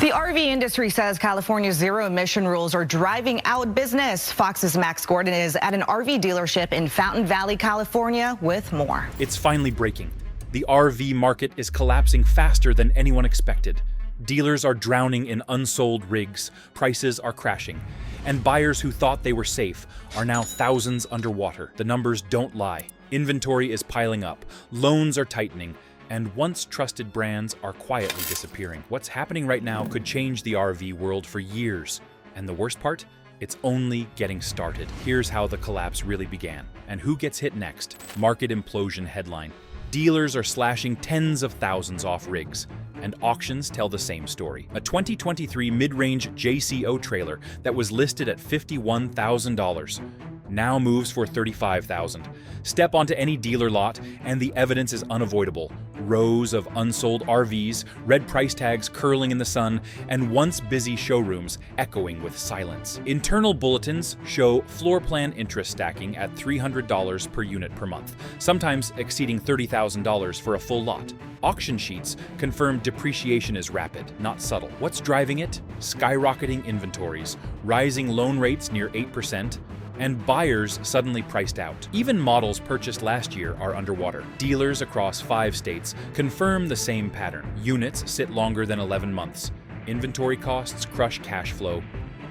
The RV industry says California's zero-emission rules are driving out business. Fox's Max Gordon is at an RV dealership in Fountain Valley, California, with more. It's finally breaking. The RV market is collapsing faster than anyone expected. Dealers are drowning in unsold rigs, prices are crashing, and buyers who thought they were safe are now thousands underwater. The numbers don't lie. Inventory is piling up, loans are tightening, and once trusted brands are quietly disappearing. What's happening right now could change the RV world for years. And the worst part? It's only getting started. Here's how the collapse really began. And who gets hit next? Market implosion headline. Dealers are slashing tens of thousands off rigs. And auctions tell the same story. A 2023 mid-range Jayco trailer that was listed at $51,000 now moves for $35,000. Step onto any dealer lot and the evidence is unavoidable. Rows of unsold RVs, red price tags curling in the sun, and once busy showrooms echoing with silence. Internal bulletins show floor plan interest stacking at $300 per unit per month, sometimes exceeding $30,000 for a full lot. Auction sheets confirm depreciation is rapid, not subtle. What's driving it? Skyrocketing inventories, rising loan rates near 8%, and buyers suddenly priced out. Even models purchased last year are underwater. Dealers across 5 states confirm the same pattern. Units sit longer than 11 months. Inventory costs crush cash flow,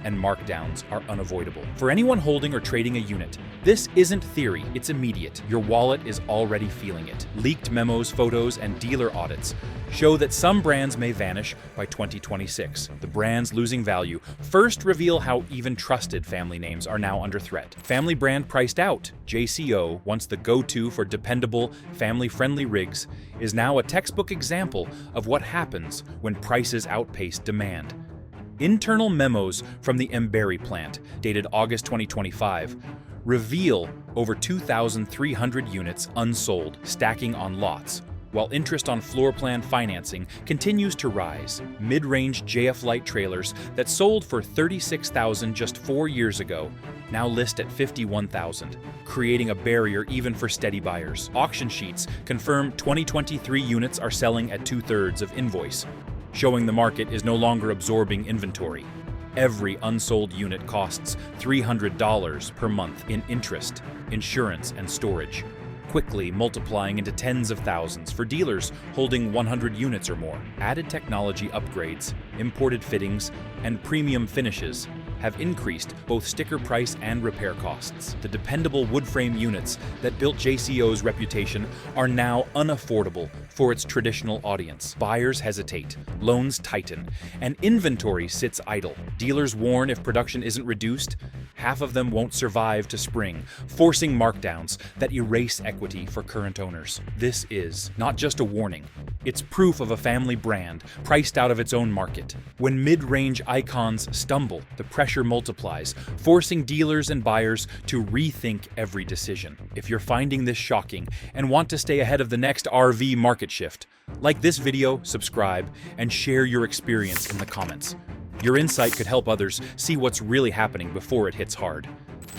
and markdowns are unavoidable. For anyone holding or trading a unit, this isn't theory, it's immediate. Your wallet is already feeling it. Leaked memos, photos, and dealer audits show that some brands may vanish by 2026. The brands losing value first reveal how even trusted family names are now under threat. Family brand priced out. Jayco, once the go-to for dependable, family-friendly rigs, is now a textbook example of what happens when prices outpace demand. Internal memos from the Embury plant, dated August 2025, reveal over 2,300 units unsold, stacking on lots, while interest on floor plan financing continues to rise. Mid-range JF Lite trailers that sold for $36,000 just 4 years ago now list at $51,000, creating a barrier even for steady buyers. Auction sheets confirm 2023 units are selling at 2/3 of invoice, showing the market is no longer absorbing inventory. Every unsold unit costs $300 per month in interest, insurance, and storage, quickly multiplying into tens of thousands for dealers holding 100 units or more. Added technology upgrades, imported fittings, and premium finishes have increased both sticker price and repair costs. The dependable wood frame units that built Jayco's reputation are now unaffordable for its traditional audience. Buyers hesitate, loans tighten, and inventory sits idle. Dealers warn if production isn't reduced, half of them won't survive to spring, forcing markdowns that erase equity for current owners. This is not just a warning, it's proof of a family brand priced out of its own market. When mid-range icons stumble, the pressure multiplies, forcing dealers and buyers to rethink every decision. If you're finding this shocking and want to stay ahead of the next RV market shift, like this video, subscribe, and share your experience in the comments. Your insight could help others see what's really happening before it hits hard.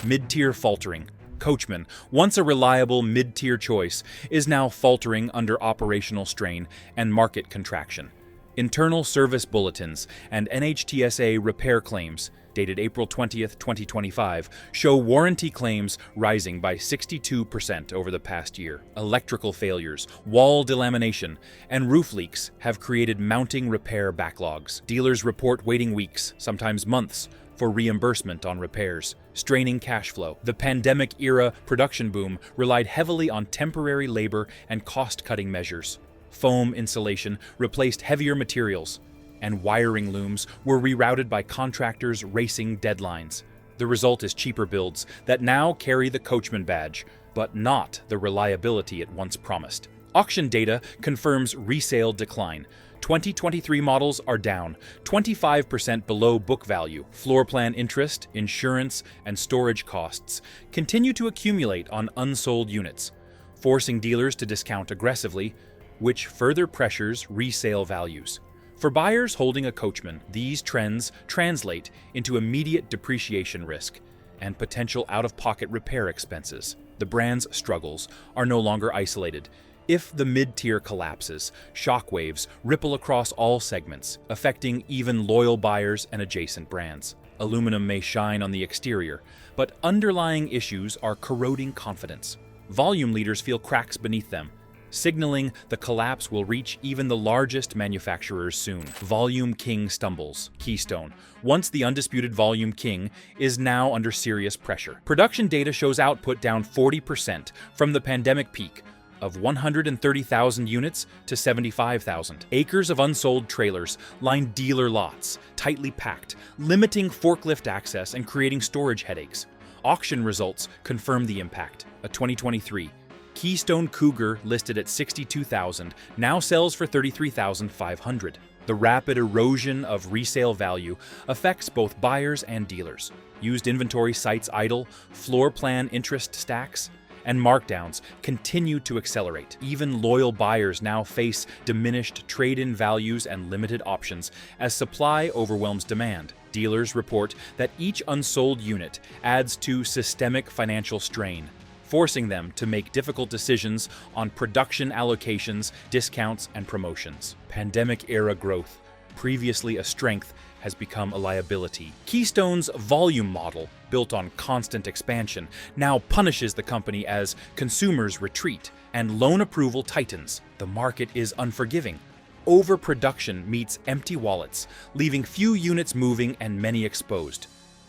Mid-tier faltering. Coachman, once a reliable mid-tier choice, is now faltering under operational strain and market contraction. Internal service bulletins and NHTSA repair claims, dated April 20th, 2025, show warranty claims rising by 62% over the past year. Electrical failures, wall delamination, and roof leaks have created mounting repair backlogs. Dealers report waiting weeks, sometimes months, for reimbursement on repairs, straining cash flow. The pandemic-era production boom relied heavily on temporary labor and cost-cutting measures. Foam insulation replaced heavier materials, and wiring looms were rerouted by contractors racing deadlines. The result is cheaper builds that now carry the Coachman badge, but not the reliability it once promised. Auction data confirms resale decline. 2023 models are down 25% below book value. Floor plan interest, insurance, and storage costs continue to accumulate on unsold units, forcing dealers to discount aggressively, which further pressures resale values. For buyers holding a Coachman, these trends translate into immediate depreciation risk and potential out-of-pocket repair expenses. The brand's struggles are no longer isolated. If the mid-tier collapses, shockwaves ripple across all segments, affecting even loyal buyers and adjacent brands. Aluminum may shine on the exterior, but underlying issues are corroding confidence. Volume leaders feel cracks beneath them, signaling the collapse will reach even the largest manufacturers soon. Volume king stumbles. Keystone, once the undisputed volume king, is now under serious pressure. Production data shows output down 40% from the pandemic peak of 130,000 units to 75,000. Acres of unsold trailers line dealer lots, tightly packed, limiting forklift access and creating storage headaches. Auction results confirm the impact. A 2023 Keystone Cougar, listed at 62,000, now sells for 33,500. The rapid erosion of resale value affects both buyers and dealers. Used inventory sites idle, floor plan interest stacks, and markdowns continue to accelerate. Even loyal buyers now face diminished trade-in values and limited options as supply overwhelms demand. Dealers report that each unsold unit adds to systemic financial strain, forcing them to make difficult decisions on production allocations, discounts, and promotions. Pandemic-era growth, previously a strength, has become a liability. Keystone's volume model, built on constant expansion, now punishes the company as consumers retreat and loan approval tightens. The market is unforgiving. Overproduction meets empty wallets, leaving few units moving and many exposed.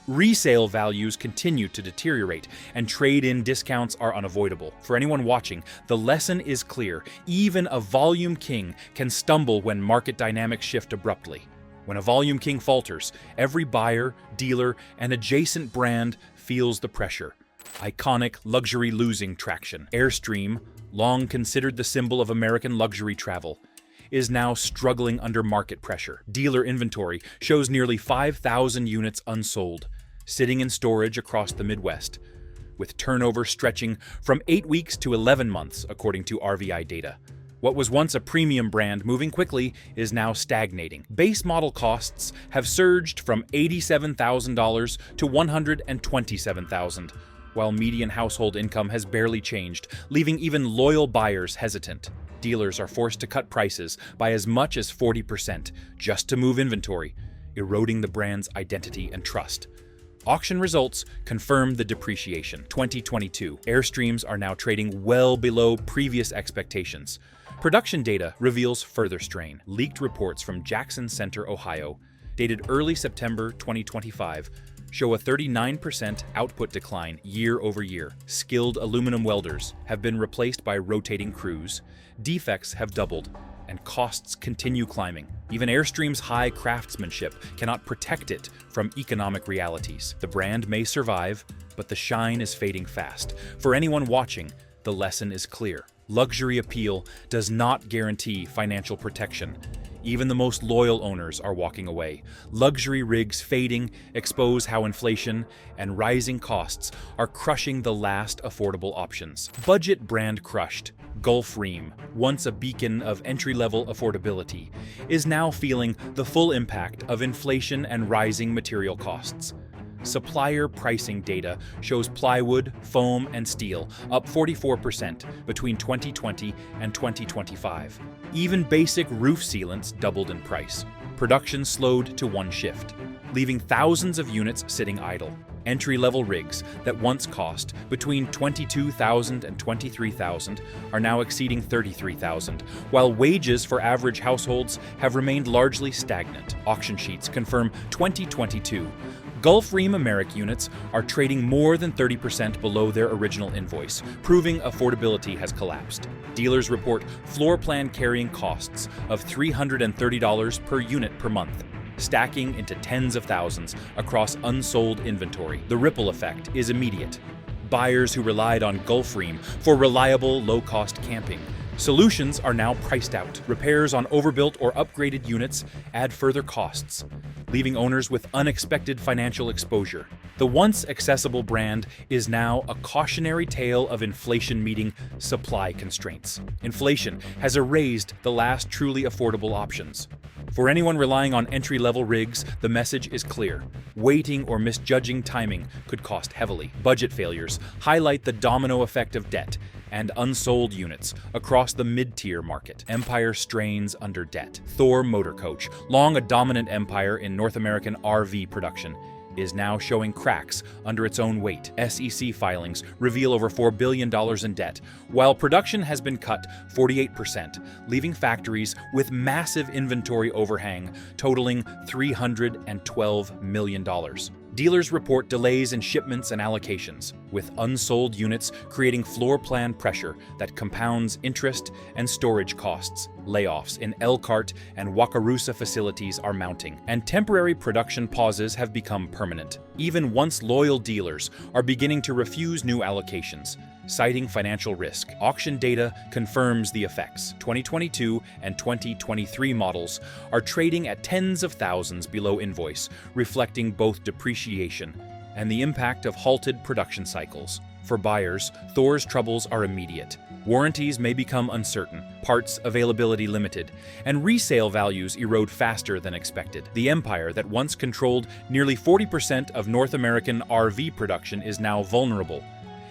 Resale values continue to deteriorate, and trade-in discounts are unavoidable. For anyone watching, the lesson is clear. Even a volume king can stumble when market dynamics shift abruptly. When a volume king falters, every buyer, dealer, and adjacent brand feels the pressure. Iconic luxury losing traction. Airstream, long considered the symbol of American luxury travel, is now struggling under market pressure. Dealer inventory shows nearly 5,000 units unsold, sitting in storage across the Midwest, with turnover stretching from 8 weeks to 11 months, according to RVI data. What was once a premium brand moving quickly is now stagnating. Base model costs have surged from $87,000 to $127,000, while median household income has barely changed, leaving even loyal buyers hesitant. Dealers are forced to cut prices by as much as 40% just to move inventory, eroding the brand's identity and trust. Auction results confirm the depreciation. 2022 Airstreams are now trading well below previous expectations. Production data reveals further strain. Leaked reports from Jackson Center, Ohio, dated early September 2025, show a 39% output decline year over year. Skilled aluminum welders have been replaced by rotating crews, defects have doubled, and costs continue climbing. Even Airstream's high craftsmanship cannot protect it from economic realities. The brand may survive, but the shine is fading fast. For anyone watching, the lesson is clear. Luxury appeal does not guarantee financial protection. Even the most loyal owners are walking away. Luxury rigs fading expose how inflation and rising costs are crushing the last affordable options. Budget brand crushed. Gulfstream, once a beacon of entry-level affordability, is now feeling the full impact of inflation and rising material costs. Supplier pricing data shows plywood, foam, and steel up 44% between 2020 and 2025. Even basic roof sealants doubled in price. Production slowed to one shift, leaving thousands of units sitting idle. Entry-level rigs that once cost between $22,000 and $23,000 are now exceeding $33,000, while wages for average households have remained largely stagnant. Auction sheets confirm 2022 Gulfstream Americ units are trading more than 30% below their original invoice, proving affordability has collapsed. Dealers report floor plan carrying costs of $330 per unit per month, stacking into tens of thousands across unsold inventory. The ripple effect is immediate. Buyers who relied on Gulfstream for reliable, low-cost camping solutions are now priced out. Repairs on overbuilt or upgraded units add further costs, leaving owners with unexpected financial exposure. The once accessible brand is now a cautionary tale of inflation meeting supply constraints. Inflation has erased the last truly affordable options. For anyone relying on entry-level rigs, the message is clear. Waiting or misjudging timing could cost heavily. Budget failures highlight the domino effect of debt and unsold units across the mid-tier market. Empire strains under debt. Thor Motor Coach, long a dominant empire in North American R-vee production, is now showing cracks under its own weight. SEC filings reveal over $4 billion in debt, while production has been cut 48%, leaving factories with massive inventory overhang totaling $312 million. Dealers report delays in shipments and allocations, with unsold units creating floor plan pressure that compounds interest and storage costs. Layoffs in Elkhart and Wakarusa facilities are mounting, and temporary production pauses have become permanent. Even once loyal dealers are beginning to refuse new allocations, citing financial risk. Auction data confirms the effects. 2022 and 2023 models are trading at tens of thousands below invoice, reflecting both depreciation and the impact of halted production cycles. For buyers, Thor's troubles are immediate. Warranties may become uncertain, parts availability limited, and resale values erode faster than expected. The empire that once controlled nearly 40% of North American R-vee production is now vulnerable,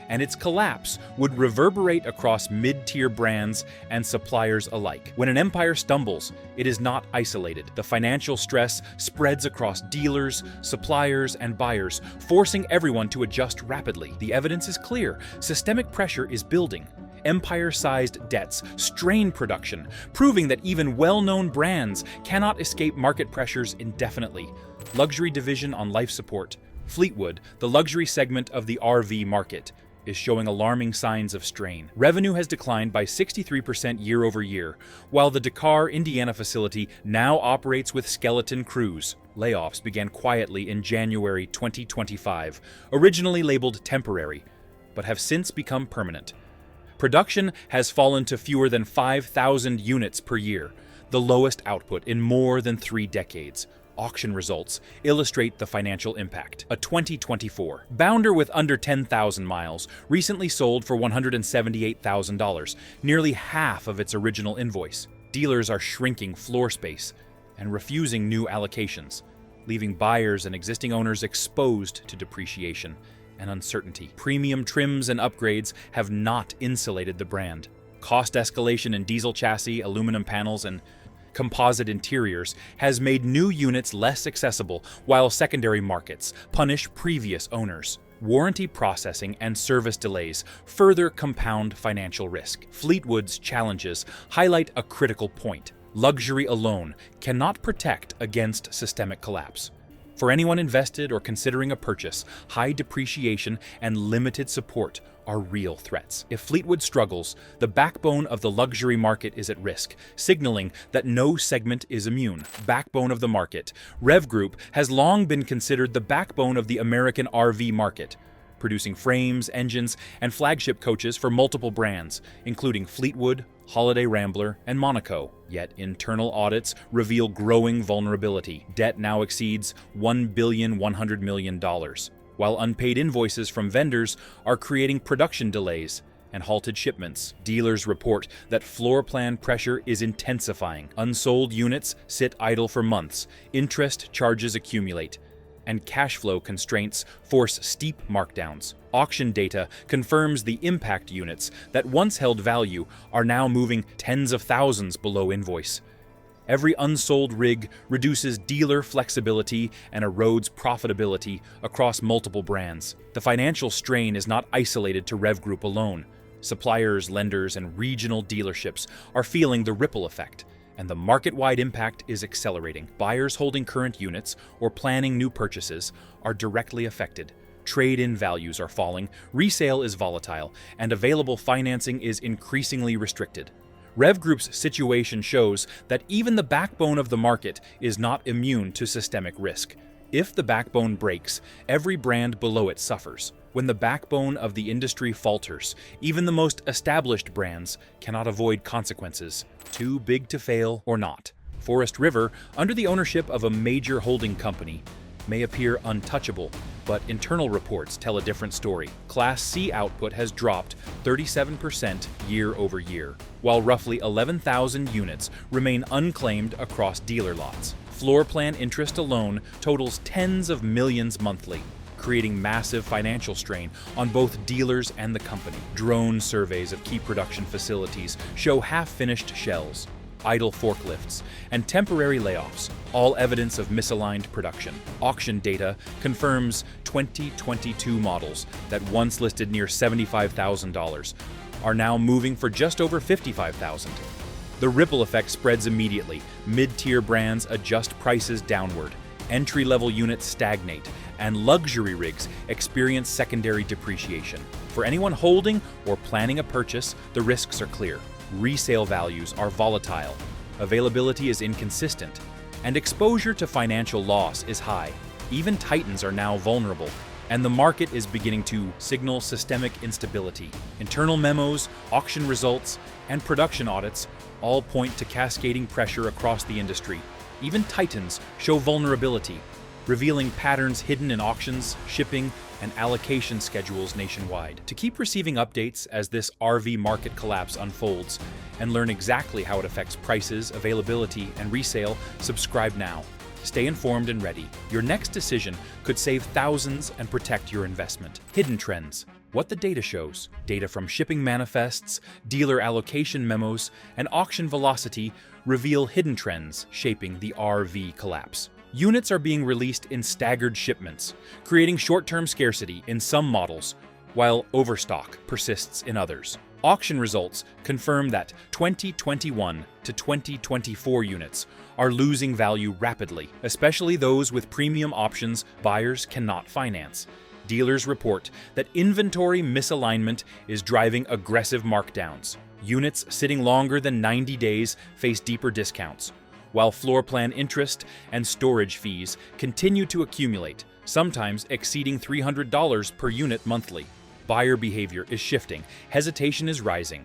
and its collapse would reverberate across mid-tier brands and suppliers alike. When an empire stumbles, it is not isolated. The financial stress spreads across dealers, suppliers, and buyers, forcing everyone to adjust rapidly. The evidence is clear. Systemic pressure is building. Empire-sized debts strain production, proving that even well-known brands cannot escape market pressures indefinitely. Luxury division on life support. Fleetwood, the luxury segment of the R-vee market, is showing alarming signs of strain. Revenue has declined by 63% year over year, while the Dakar, Indiana facility now operates with skeleton crews. Layoffs began quietly in January 2025, originally labeled temporary, but have since become permanent. Production has fallen to fewer than 5,000 units per year, the lowest output in more than 3 decades. Auction results illustrate the financial impact. A 2024 Bounder with under 10,000 miles recently sold for $178,000, nearly half of its original invoice. Dealers are shrinking floor space and refusing new allocations, leaving buyers and existing owners exposed to depreciation and uncertainty. Premium trims and upgrades have not insulated the brand. Cost escalation in diesel chassis, aluminum panels, and composite interiors has made new units less accessible, while secondary markets punish previous owners. Warranty processing and service delays further compound financial risk. Fleetwood's challenges highlight a critical point. Luxury alone cannot protect against systemic collapse. For anyone invested or considering a purchase, high depreciation and limited support are real threats. If Fleetwood struggles, the backbone of the luxury market is at risk, signaling that no segment is immune. Backbone of the market. Rev Group has long been considered the backbone of the American R-vee market, producing frames, engines, and flagship coaches for multiple brands, including Fleetwood, Holiday Rambler, and Monaco. Yet internal audits reveal growing vulnerability. Debt now exceeds $1.1 billion, while unpaid invoices from vendors are creating production delays and halted shipments. Dealers report that floor plan pressure is intensifying. Unsold units sit idle for months, interest charges accumulate, and cash flow constraints force steep markdowns. Auction data confirms the impact units that once held value are now moving tens of thousands below invoice. Every unsold rig reduces dealer flexibility and erodes profitability across multiple brands. The financial strain is not isolated to Rev Group alone. Suppliers, lenders, and regional dealerships are feeling the ripple effect, and the market-wide impact is accelerating. Buyers holding current units or planning new purchases are directly affected. Trade-in values are falling, resale is volatile, and available financing is increasingly restricted. Rev Group's situation shows that even the backbone of the market is not immune to systemic risk. If the backbone breaks, every brand below it suffers. When the backbone of the industry falters, even the most established brands cannot avoid consequences, too big to fail or not. Forest River, under the ownership of a major holding company, may appear untouchable, But internal reports tell a different story. Class C output has dropped 37% year over year, while roughly 11,000 units remain unclaimed across dealer lots. Floor plan interest alone totals tens of millions monthly, creating massive financial strain on both dealers and the company. Drone surveys of key production facilities show half-finished shells, idle forklifts, and temporary layoffs, all evidence of misaligned production. Auction data confirms 2022 models that once listed near $75,000 are now moving for just over $55,000. The ripple effect spreads immediately. Mid-tier brands adjust prices downward, entry-level units stagnate, and luxury rigs experience secondary depreciation. For anyone holding or planning a purchase, the risks are clear. Resale values are volatile, availability is inconsistent, and exposure to financial loss is high. Even titans are now vulnerable, and the market is beginning to signal systemic instability. Internal memos, auction results, and production audits all point to cascading pressure across the industry. Even titans show vulnerability, revealing patterns hidden in auctions, shipping, and allocation schedules nationwide. To keep receiving updates as this R-vee market collapse unfolds and learn exactly how it affects prices, availability, and resale, subscribe now. Stay informed and ready. Your next decision could save thousands and protect your investment. Hidden trends. What the data shows. Data from shipping manifests, dealer allocation memos, and auction velocity reveal hidden trends shaping the R-vee collapse. Units are being released in staggered shipments, creating short-term scarcity in some models, while overstock persists in others. Auction results confirm that 2021 to 2024 units are losing value rapidly, especially those with premium options buyers cannot finance. Dealers report that inventory misalignment is driving aggressive markdowns. Units sitting longer than 90 days face deeper discounts, while floor plan interest and storage fees continue to accumulate, sometimes exceeding $300 per unit monthly. Buyer behavior is shifting, hesitation is rising,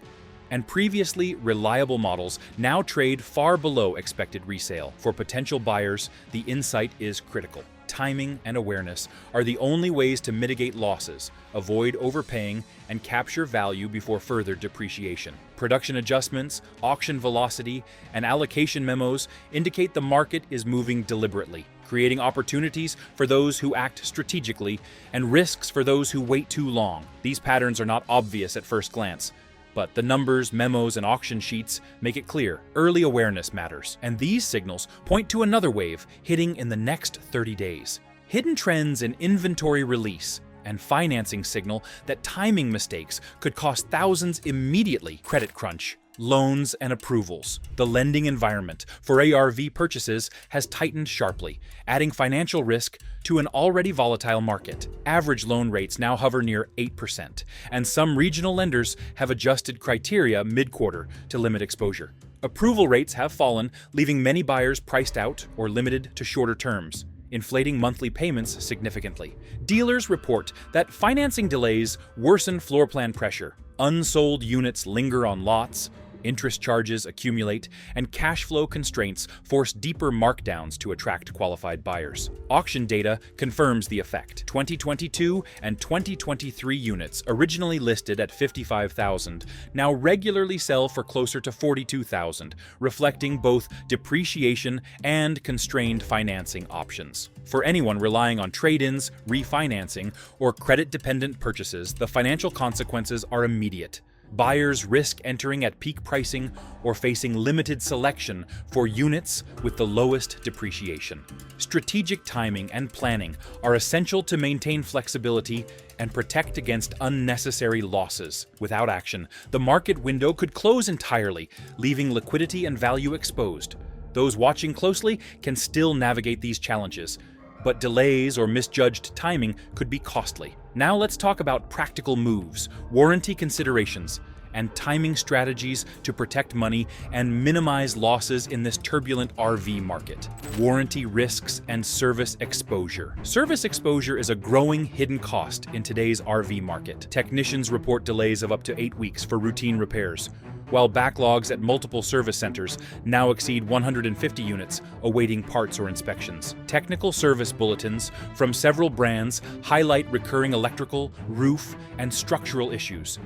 and previously reliable models now trade far below expected resale. For potential buyers, the insight is critical. Timing and awareness are the only ways to mitigate losses, avoid overpaying, and capture value before further depreciation. Production adjustments, auction velocity, and allocation memos indicate the market is moving deliberately, creating opportunities for those who act strategically and risks for those who wait too long. These patterns are not obvious at first glance, but the numbers, memos, and auction sheets make it clear. Early awareness matters, and these signals point to another wave hitting in the next 30 days. Hidden trends in inventory release and financing signal that timing mistakes could cost thousands immediately. Credit crunch, loans, and approvals. The lending environment for ARV purchases has tightened sharply, adding financial risk to an already volatile market. Average loan rates now hover near 8%, and some regional lenders have adjusted criteria mid-quarter to limit exposure. Approval rates have fallen, leaving many buyers priced out or limited to shorter terms, inflating monthly payments significantly. Dealers report that financing delays worsen floor plan pressure. Unsold units linger on lots, interest charges accumulate, and cash flow constraints force deeper markdowns to attract qualified buyers. Auction data confirms the effect. 2022 and 2023 units, originally listed at $55,000, now regularly sell for closer to $42,000, reflecting both depreciation and constrained financing options. For anyone relying on trade-ins, refinancing, or credit-dependent purchases, the financial consequences are immediate. Buyers risk entering at peak pricing or facing limited selection for units with the lowest depreciation. Strategic timing and planning are essential to maintain flexibility and protect against unnecessary losses. Without action, the market window could close entirely, leaving liquidity and value exposed. Those watching closely can still navigate these challenges, but delays or misjudged timing could be costly. Now let's talk about practical moves, warranty considerations, and timing strategies to protect money and minimize losses in this turbulent R-vee market. Warranty risks and service exposure. Service exposure is a growing hidden cost in today's R-vee market. Technicians report delays of up to 8 weeks for routine repairs, while backlogs at multiple service centers now exceed 150 units awaiting parts or inspections. Technical service bulletins from several brands highlight recurring electrical, roof, and structural issues.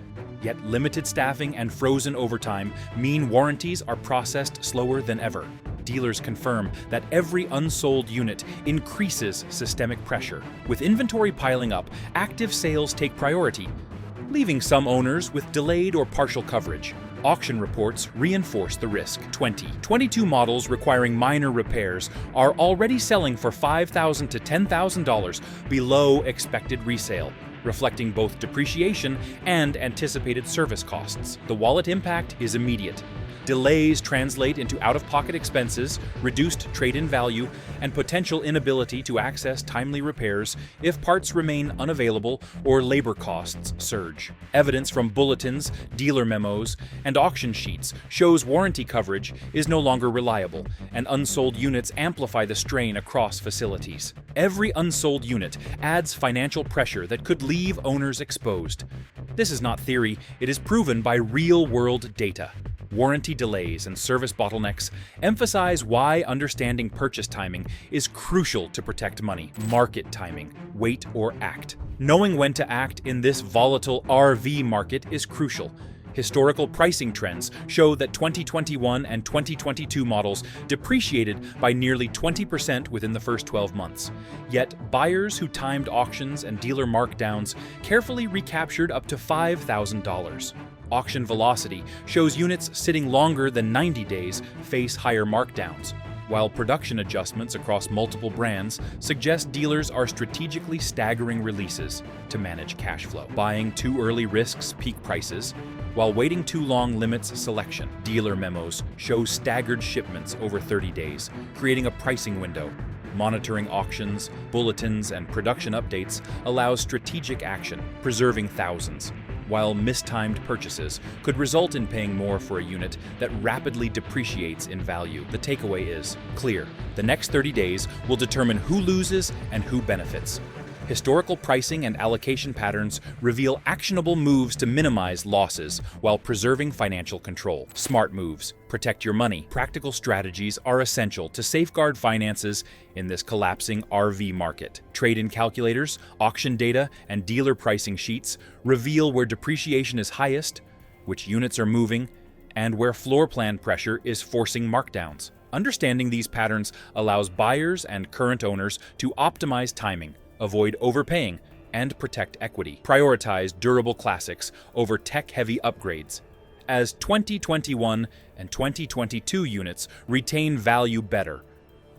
Yet limited staffing and frozen overtime mean warranties are processed slower than ever. Dealers confirm that every unsold unit increases systemic pressure. With inventory piling up, active sales take priority, leaving some owners with delayed or partial coverage. Auction reports reinforce the risk. 22 models requiring minor repairs are already selling for $5,000 to $10,000 below expected resale, reflecting both depreciation and anticipated service costs. The wallet impact is immediate. Delays translate into out-of-pocket expenses, reduced trade-in value, and potential inability to access timely repairs if parts remain unavailable or labor costs surge. Evidence from bulletins, dealer memos, and auction sheets shows warranty coverage is no longer reliable, and unsold units amplify the strain across facilities. Every unsold unit adds financial pressure that could leave owners exposed. This is not theory, it is proven by real-world data. Warranty delays and service bottlenecks emphasize why understanding purchase timing is crucial to protect money. Market timing, wait or act. Knowing when to act in this volatile R-vee market is crucial. Historical pricing trends show that 2021 and 2022 models depreciated by nearly 20% within the first 12 months. Yet, buyers who timed auctions and dealer markdowns carefully recaptured up to $5,000. Auction velocity shows units sitting longer than 90 days face higher markdowns, while production adjustments across multiple brands suggest dealers are strategically staggering releases to manage cash flow. Buying too early risks peak prices, while waiting too long limits selection. Dealer memos show staggered shipments over 30 days, creating a pricing window. Monitoring auctions, bulletins, and production updates allows strategic action, preserving thousands, while mistimed purchases could result in paying more for a unit that rapidly depreciates in value. The takeaway is clear. The next 30 days will determine who loses and who benefits. Historical pricing and allocation patterns reveal actionable moves to minimize losses while preserving financial control. Smart moves protect your money. Practical strategies are essential to safeguard finances in this collapsing R-vee market. Trade-in calculators, auction data, and dealer pricing sheets reveal where depreciation is highest, which units are moving, and where floor plan pressure is forcing markdowns. Understanding these patterns allows buyers and current owners to optimize timing, avoid overpaying, and protect equity. Prioritize durable classics over tech-heavy upgrades. As 2021 and 2022 units retain value better,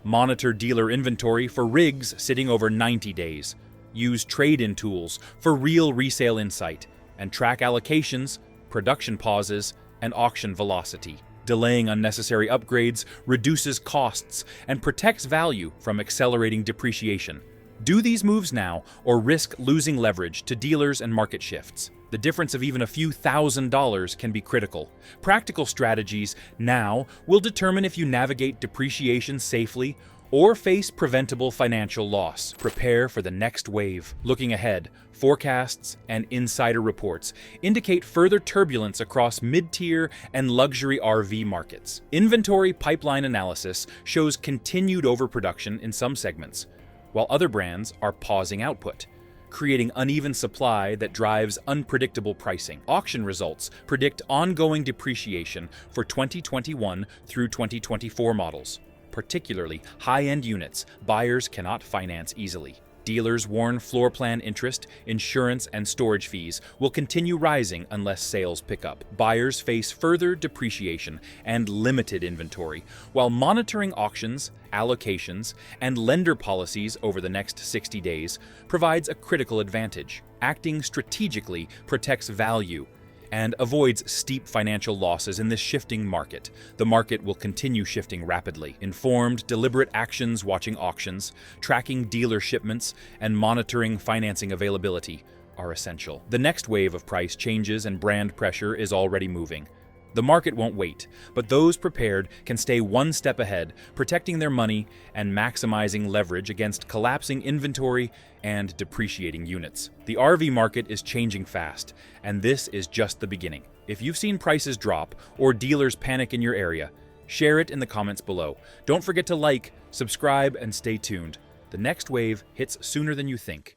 monitor dealer inventory for rigs sitting over 90 days. Use trade-in tools for real resale insight, and track allocations, production pauses, and auction velocity. Delaying unnecessary upgrades reduces costs and protects value from accelerating depreciation. Do these moves now or risk losing leverage to dealers and market shifts. The difference of even a few $1,000s can be critical. Practical strategies now will determine if you navigate depreciation safely or face preventable financial loss. Prepare for the next wave. Looking ahead, forecasts and insider reports indicate further turbulence across mid-tier and luxury R-vee markets. Inventory pipeline analysis shows continued overproduction in some segments, while other brands are pausing output, creating uneven supply that drives unpredictable pricing. Auction results predict ongoing depreciation for 2021 through 2024 models, particularly high-end units buyers cannot finance easily. Dealers warn floor plan interest, insurance, and storage fees will continue rising unless sales pick up. Buyers face further depreciation and limited inventory, while monitoring auctions, allocations, and lender policies over the next 60 days provides a critical advantage. Acting strategically protects value and avoids steep financial losses in this shifting market. The market will continue shifting rapidly. Informed, deliberate actions watching auctions, tracking dealer shipments, and monitoring financing availability are essential. The next wave of price changes and brand pressure is already moving. The market won't wait, but those prepared can stay one step ahead, protecting their money and maximizing leverage against collapsing inventory and depreciating units. The R-vee market is changing fast, and this is just the beginning. If you've seen prices drop or dealers panic in your area, share it in the comments below. Don't forget to like, subscribe, and stay tuned. The next wave hits sooner than you think.